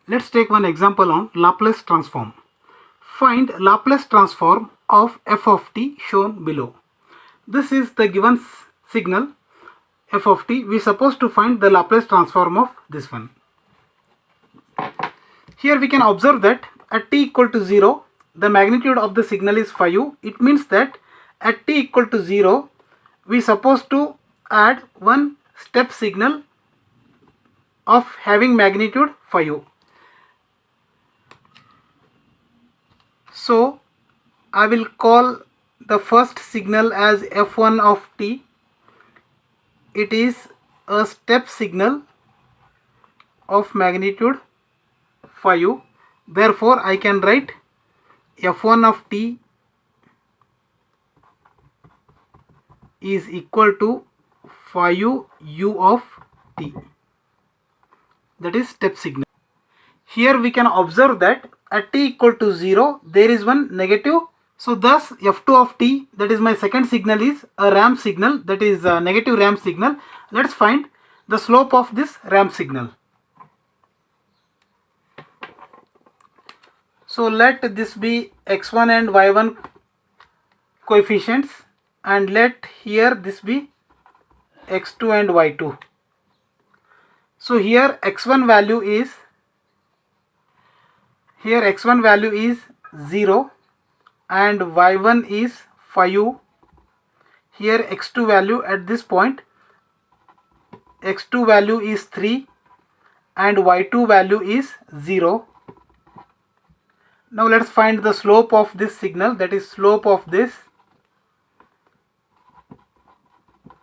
Let's take one example on Laplace transform. Find Laplace transform of f of t shown below. This is the given signal f of t. We are supposed to find the Laplace transform of this one. Here we can observe that at t equal to 0, the magnitude of the signal is phi u. It means that at t equal to 0, we are supposed to add one step signal of having magnitude phi u. So I will call the first signal as f1 of t. It is a step signal of magnitude phi u. Therefore I can write f1 of t is equal to phi u of t. That is step signal. Here we can observe that at t equal to 0 there is one negative. So thus f2 of t, that is my second signal, is a ramp signal, that is a negative ramp signal. Let's find the slope of this ramp signal. So let this be x1 and y1 coefficients, and let here this be x2 and y2. So here x1 value is 0 and y1 is phi u. Here x2 value at this point, x2 value is 3 and y2 value is 0. Now let's find the slope of this signal, that is slope of this.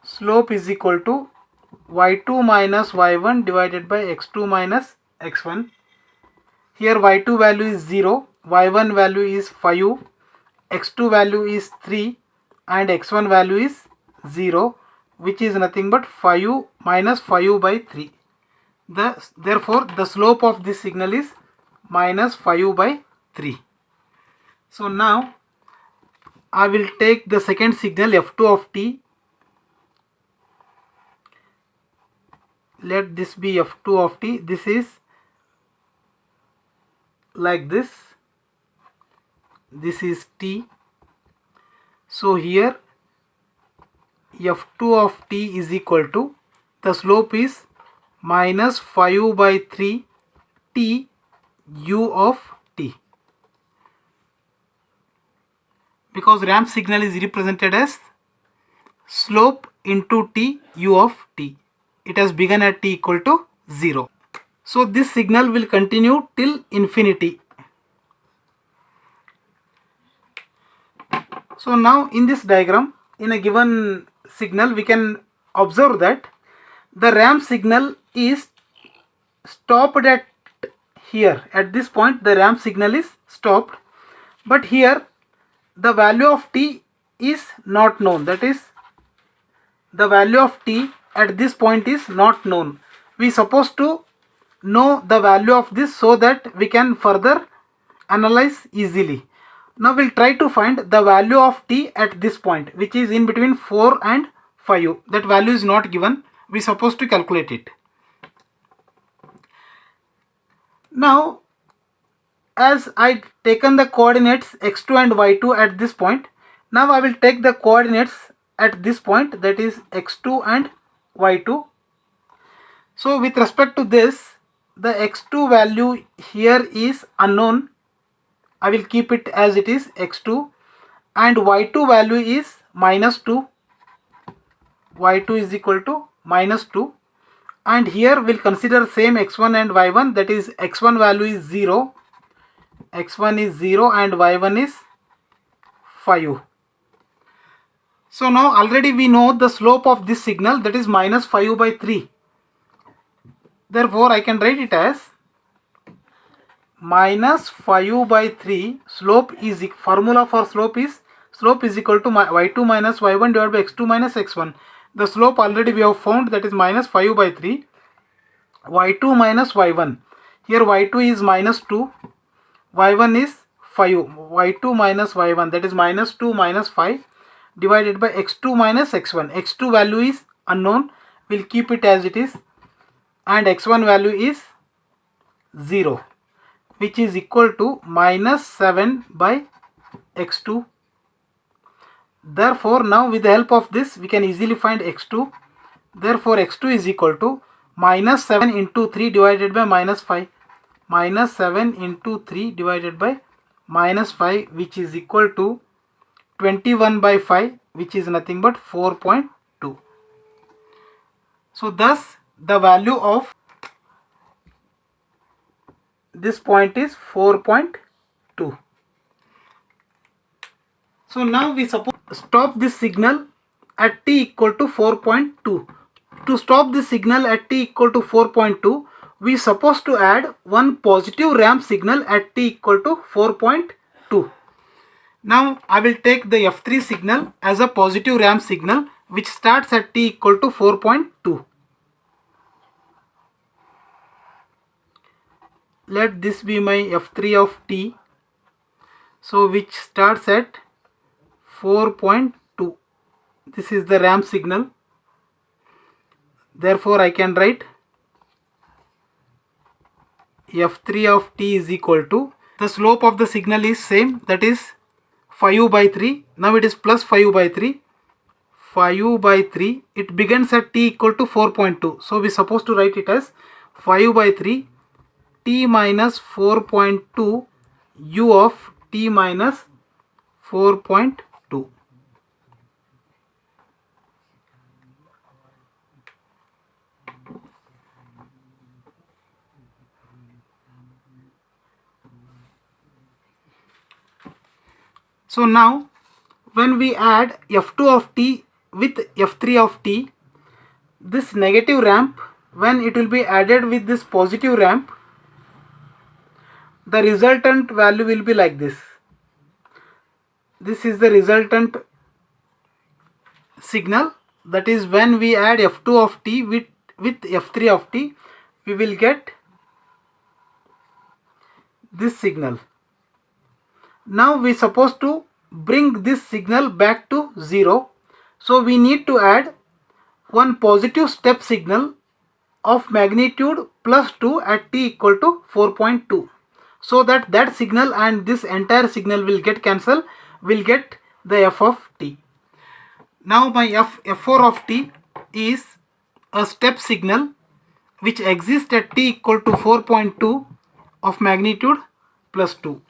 Slope is equal to y2 minus y1 divided by x2 minus x1. Here y2 value is 0, y1 value is phi u, x2 value is 3 and x1 value is 0, which is nothing but phi u minus phi u by 3. Therefore the slope of this signal is minus phi u by 3. So now I will take the second signal f2 of t. Let this be f2 of t. This is like this. This is t. So here f2 of t is equal to, the slope is minus phi u by 3 t u of t, because ramp signal is represented as slope into t u of t. It has begun at t equal to 0. So this signal will continue till infinity. So now in this diagram, in a given signal, we can observe that the ramp signal is stopped at here. At this point the ramp signal is stopped, but here the value of t is not known. That is, the value of t at this point is not known. We are supposed to know the value of this so that we can further analyze easily. Now we'll try to find the value of t at this point, which is in between 4 and phi u. That value is not given. We are supposed to calculate it. Now as I taken the coordinates x2 and y2 at this point, now I will take the coordinates at this point, that is x2 and y2. So with respect to this, the x2 value here is unknown. I will keep it as it is, x2, and y2 value is minus 2. y2 is equal to minus 2, and here we'll consider same x1 and y1, that is x1 value is 0, x1 is 0 and y1 is phi u. So now already we know the slope of this signal, that is minus phi u by 3. Therefore I can write it as minus phi u by 3. Slope is, formula for slope is equal to y2 minus y1 divided by x2 minus x1. The slope already we have found, that is minus phi u by 3. y2 minus y1. Here y2 is minus 2. y1 is phi u. y2 minus y1, that is minus 2 minus 5 divided by x2 minus x1. x2 value is unknown. We'll keep it as it is. And x1 value is 0. which is equal to minus 7 by x2. Therefore, now with the help of this we can easily find x2. Therefore, x2 is equal to minus 7 into 3 divided by minus 5. Minus 7 into 3 divided by minus 5, which is equal to 21 by 5, which is nothing but 4.2. So thus the value of this point is 4.2. So now we suppose stop this signal at t equal to 4.2. To stop this signal at t equal to 4.2, we supposed to add one positive ramp signal at t equal to 4.2. Now I will take the F3 signal as a positive ramp signal which starts at t equal to 4.2. Let this be my F3 of t. So which starts at 4.2. This is the ramp signal. Therefore I can write F3 of t is equal to, the slope of the signal is same, that is 5 by 3. Now it is plus 5 by 3. 5 by 3. It begins at t equal to 4.2. So we supposed to write it as 5 by 3 t minus 4.2 u of t minus 4.2. So now when we add f2 of t with f3 of t, this negative ramp, when it will be added with this positive ramp, the resultant value will be like this. This is the resultant signal, that is when we add f2 of t with f3 of t, we will get this signal. Now we supposed to bring this signal back to 0. So we need to add one positive step signal of magnitude plus 2 at t equal to 4.2. So that signal and this entire signal will get cancelled, will get the f of t. Now my f4 of t is a step signal which exists at t equal to 4.2 of magnitude plus 2.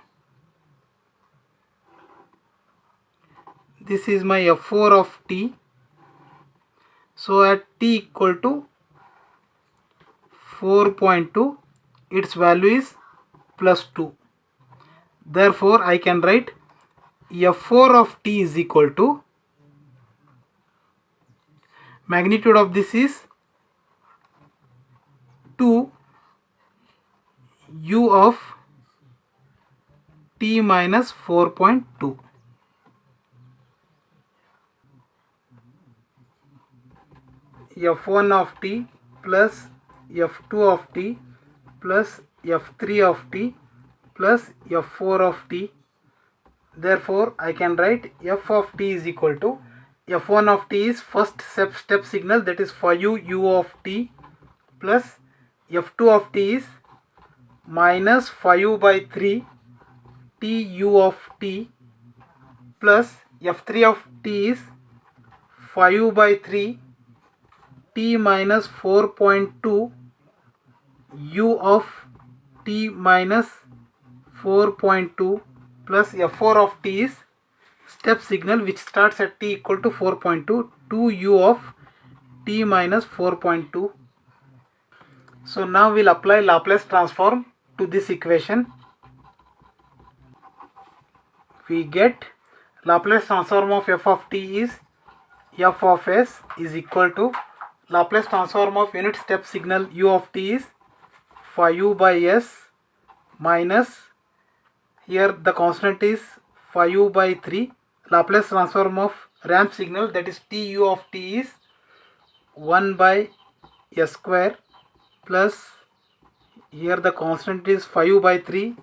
This is my f4 of t. So at t equal to 4.2, its value is plus 2. Therefore I can write f4 of t is equal to, magnitude of this is 2 u of t minus 4.2. f1 of t plus f2 of t plus f3 of t plus f4 of t. Therefore I can write f of t is equal to, f1 of t is first step signal, that is 5 u of t, plus f2 of t is minus 5 by 3 t u of t, plus f3 of t is 5 by 3 t minus 4.2 u of t minus 4.2, plus f4 of t is step signal which starts at t equal to 4.2, 2 u of t minus 4.2. So now we'll apply Laplace transform to this equation. We get Laplace transform of f of t is f of s is equal to Laplace transform of unit step signal u of t is 5 by s minus, here the constant is 5 by 3. Laplace transform of ramp signal, that is t u of t is 1 by s square, plus here the constant is 5 by 3.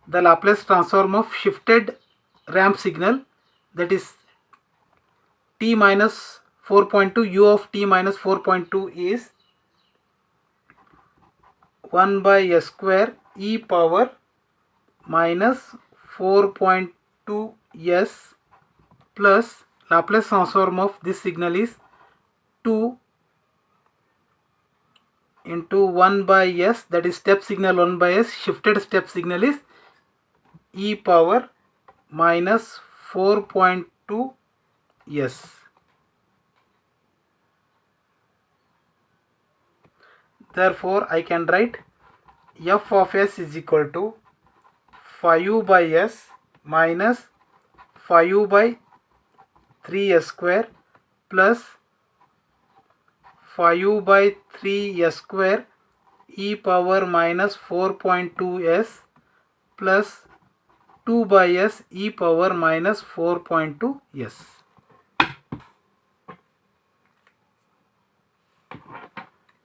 The Laplace transform of shifted ramp signal, that is t minus 4.2 u of t minus 4.2 is 1 by s square e power minus 4.2 s plus Laplace transform of this signal is 2 into 1 by s, that is step signal 1 by s, shifted step signal is e power minus 4.2 s. Therefore, I can write f of s is equal to 5 by s minus 5 by 3s square plus 5 by 3s square e power minus 4.2 s plus 2 by s e power minus 4.2 s.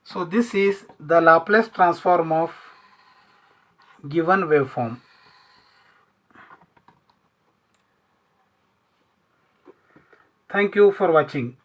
So this is the Laplace transform of given waveform. Thank you for watching.